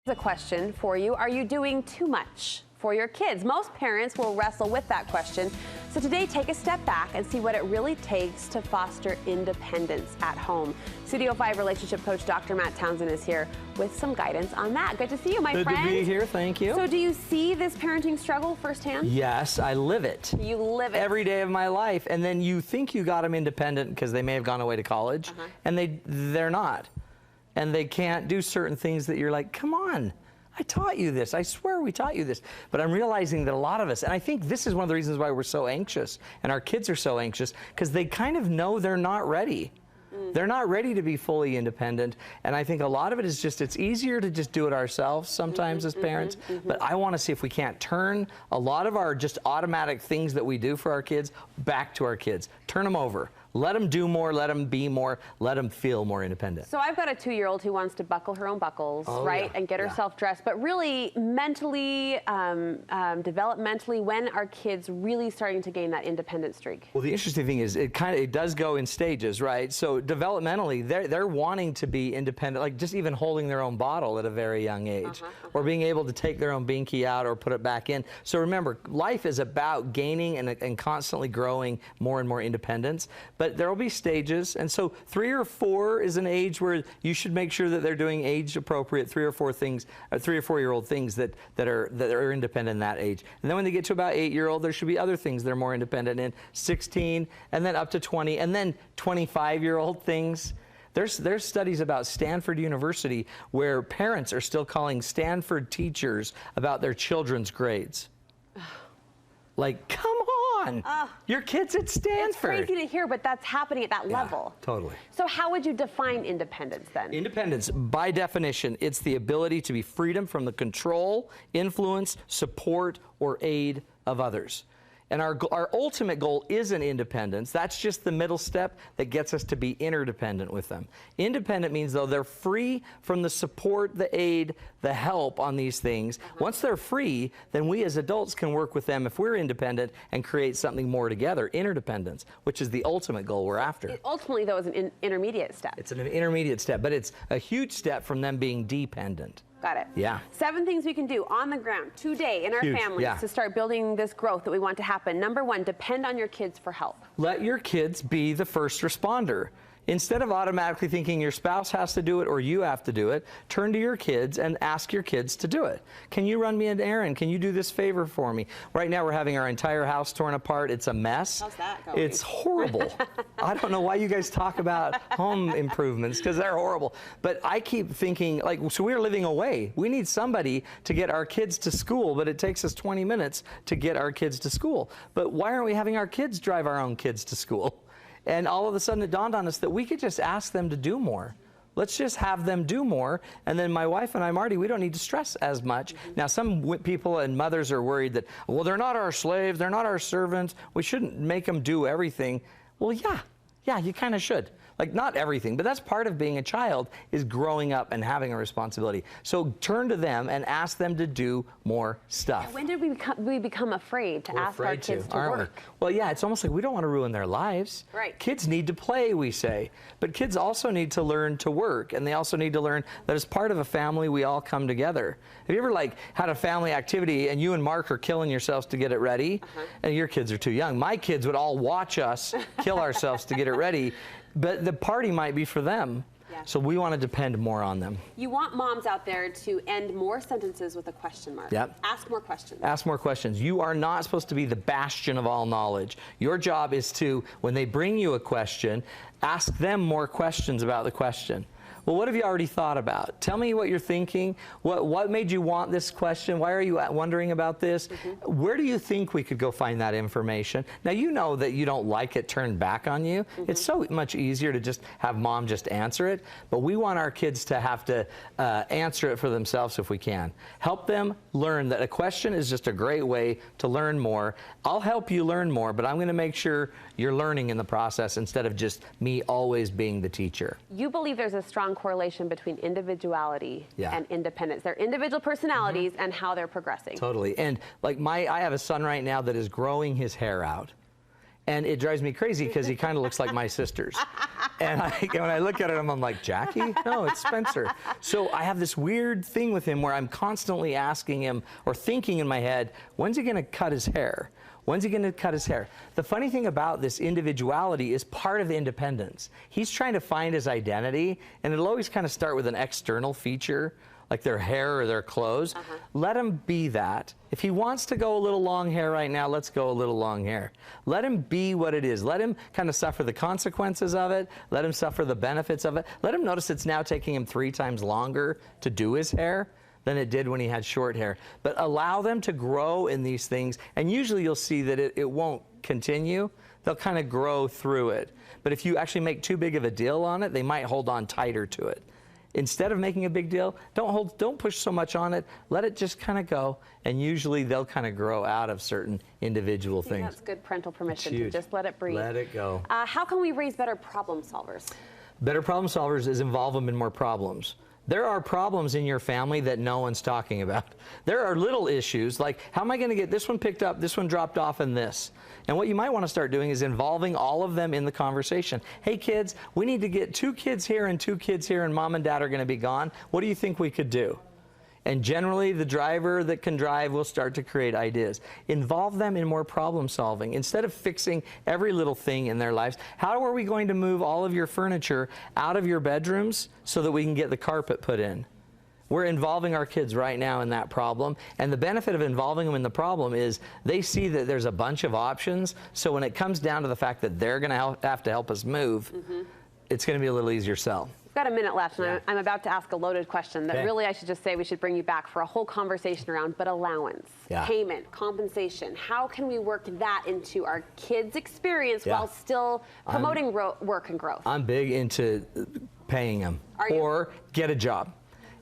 A question for you. Are you doing too much for your kids? Most parents will wrestle with that question. So today, take a step back and see what it really takes to foster independence at home. Studio 5 relationship coach Dr. Matt Townsend is here with some guidance on that. Good to see you, my friend. Good to be here. Thank you. So do you see this parenting struggle firsthand? Yes, I live it. You live it. Every day of my life. And then you think you got them independent because they may have gone away to college, and they're not. And they can't do certain things that you're like, come on, I taught you this. I swear we taught you this. But I'm realizing that a lot of us, and I think this is one of the reasons why we're so anxious, and our kids are so anxious, because they kind of know they're not ready. They're not ready to be fully independent. And I think a lot of it is just, it's easier to just do it ourselves sometimes as parents. But I want to see if we can't turn a lot of our just automatic things that we do for our kids back to our kids. Turn them over. Let them do more, let them be more, let them feel more independent. So I've got a 2-year-old who wants to buckle her own buckles, right, and get herself dressed. But really, mentally, developmentally, when are kids really starting to gain that independent streak? Well, the interesting thing is it does go in stages, right? So developmentally, they're wanting to be independent, like just even holding their own bottle at a very young age, or being able to take their own binky out or put it back in. So remember, life is about gaining and constantly growing more and more independence. But there will be stages, and so 3 or 4 is an age where you should make sure that they're doing age-appropriate 3 or 4 things, 3 or 4-year-old things that are independent in that age. And then when they get to about 8-year-old, there should be other things that are more independent in 16, and then up to 20, and then 25-year-old things. There's studies about Stanford University where parents are still calling Stanford teachers about their children's grades. Like, come on. Your kid's at Stanford. It's crazy to hear, but that's happening at that level. Totally. So how would you define independence then? Independence, by definition, it's the ability to be freedom from the control, influence, support, or aid of others. And our ultimate goal isn't independence. That's just the middle step that gets us to be interdependent with them. Independent means, though, they're free from the support, the aid, the help on these things. Once they're free, then we as adults can work with them if we're independent and create something more together, interdependence, which is the ultimate goal we're after. It ultimately, though, is an intermediate step. It's an intermediate step, but it's a huge step from them being dependent. Got it. Yeah. 7 things we can do on the ground today in our families to start building this growth that we want to happen. Number 1, depend on your kids for help. Let your kids be the first responder. Instead of automatically thinking your spouse has to do it or you have to do it, turn to your kids and ask your kids to do it. Can you run me an errand? Can you do this favor for me? Right now we're having our entire house torn apart. It's a mess. How's that going? It's horrible. I don't know why you guys talk about home improvements, because they're horrible. But I keep thinking, like, so we're living away. We need somebody to get our kids to school, but it takes us 20 minutes to get our kids to school. But why aren't we having our kids drive our own kids to school? And all of a sudden it dawned on us that we could just ask them to do more. Let's just have them do more. And then my wife and I, Marty, we don't need to stress as much. Now, some people and mothers are worried that, well, they're not our slaves, they're not our servants. We shouldn't make them do everything. Well, yeah, you kind of should. Like, not everything, but that's part of being a child, is growing up and having a responsibility. So turn to them and ask them to do more stuff. And when did we become afraid to ask our kids to work? Well, yeah, it's almost like we don't want to ruin their lives. Right. Kids need to play, we say. But kids also need to learn to work, and they also need to learn that as part of a family, we all come together. Have you ever, like, had a family activity and you and Mark are killing yourselves to get it ready? And your kids are too young. My kids would all watch us kill ourselves to get it ready. But the party might be for them. Yeah. So we want to depend more on them. You want moms out there to end more sentences with a question mark. Yep. Ask more questions. Ask more questions. You are not supposed to be the bastion of all knowledge. Your job is to, when they bring you a question, ask them more questions about the question. Well, what have you already thought about? Tell me what you're thinking. What made you want this question? Why are you wondering about this? Where do you think we could go find that information? Now, you know that you don't like it turned back on you. It's so much easier to just have mom just answer it, but we want our kids to have to answer it for themselves if we can. Help them learn that a question is just a great way to learn more. I'll help you learn more, but I'm going to make sure you're learning in the process instead of just me always being the teacher. You believe there's a strong correlation between individuality and independence. Their individual personalities and how they're progressing. Totally. And like I have a son right now that is growing his hair out. And it drives me crazy because he kind of looks like my sisters. And when I look at him, I'm like, Jackie? No, it's Spencer. So I have this weird thing with him where I'm constantly asking him or thinking in my head, when's he going to cut his hair? When's he going to cut his hair? The funny thing about this individuality is part of independence. He's trying to find his identity, and it'll always kind of start with an external feature, like their hair or their clothes. Let him be that. If he wants to go a little long hair right now, let's go a little long hair. Let him be what it is. Let him kind of suffer the consequences of it. Let him suffer the benefits of it. Let him notice it's now taking him 3 times longer to do his hair than it did when he had short hair. But allow them to grow in these things, and usually you'll see that it won't continue. They'll kind of grow through it. But if you actually make too big of a deal on it, they might hold on tighter to it. Instead of making a big deal, don't push so much on it. Let it just kind of go, and usually they'll kind of grow out of certain individual things. That's good parental permission to just let it breathe. Let it go. How can we raise better problem solvers? Better problem solvers is involve them in more problems. There are problems in your family that no one's talking about. There are little issues like, how am I going to get this one picked up, this one dropped off, and this? And what you might want to start doing is involving all of them in the conversation. Hey kids, we need to get 2 kids here and 2 kids here, and mom and dad are going to be gone. What do you think we could do? And generally, the driver that can drive will start to create ideas. Involve them in more problem solving. Instead of fixing every little thing in their lives, how are we going to move all of your furniture out of your bedrooms so that we can get the carpet put in? We're involving our kids right now in that problem. And the benefit of involving them in the problem is they see that there's a bunch of options. So when it comes down to the fact that they're going to have to help us move, it's going to be a little easier sell. We've got a minute left, and I'm about to ask a loaded question that really I should just say we should bring you back for a whole conversation around, but allowance, payment, compensation. How can we work that into our kids' experience while still promoting work and growth? I'm big into paying them or get a job.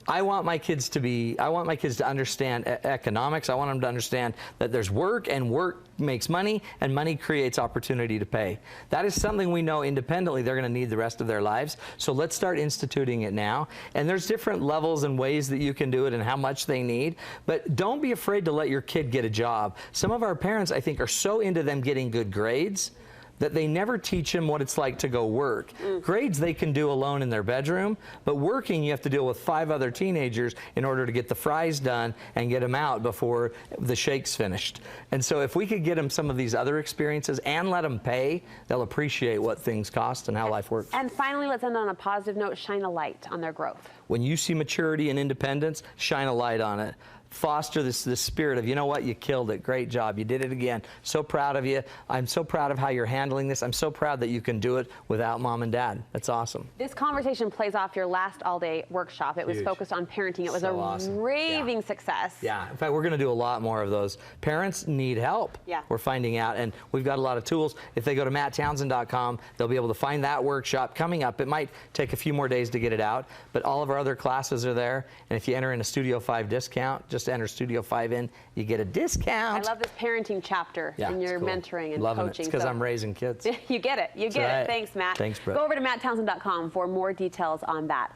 I want my kids to understand economics. I want them to understand that there's work, and work makes money, and money creates opportunity to pay. That is something we know independently they're going to need the rest of their lives. So let's start instituting it now. And there's different levels and ways that you can do it and how much they need. But don't be afraid to let your kid get a job. Some of our parents, I think, are so into them getting good grades that they never teach them what it's like to go work. Grades they can do alone in their bedroom, but working you have to deal with 5 other teenagers in order to get the fries done and get them out before the shake's finished. And so if we could get them some of these other experiences and let them pay, they'll appreciate what things cost and how life works. And finally, let's end on a positive note, shine a light on their growth. When you see maturity and independence, shine a light on it. Foster this spirit of, you know what, you killed it, great job, you did it again, so proud of you, I'm so proud of how you're handling this, I'm so proud that you can do it without mom and dad. That's awesome. This conversation plays off your last all-day workshop. It was focused on parenting. It was awesome. Raving success. Yeah, in fact, we're going to do a lot more of those. Parents need help. We're finding out, and we've got a lot of tools. If they go to matttownsend.com, they'll be able to find that workshop coming up. It might take a few more days to get it out, but all of our other classes are there, and if you enter in a Studio 5 discount, just enter Studio 5 in, you get a discount. I love this parenting chapter in your mentoring and Loving coaching. It's because I'm raising kids. You get it. You get it. Thanks, Matt. Thanks, Brooke. Go over to matttownsend.com for more details on that.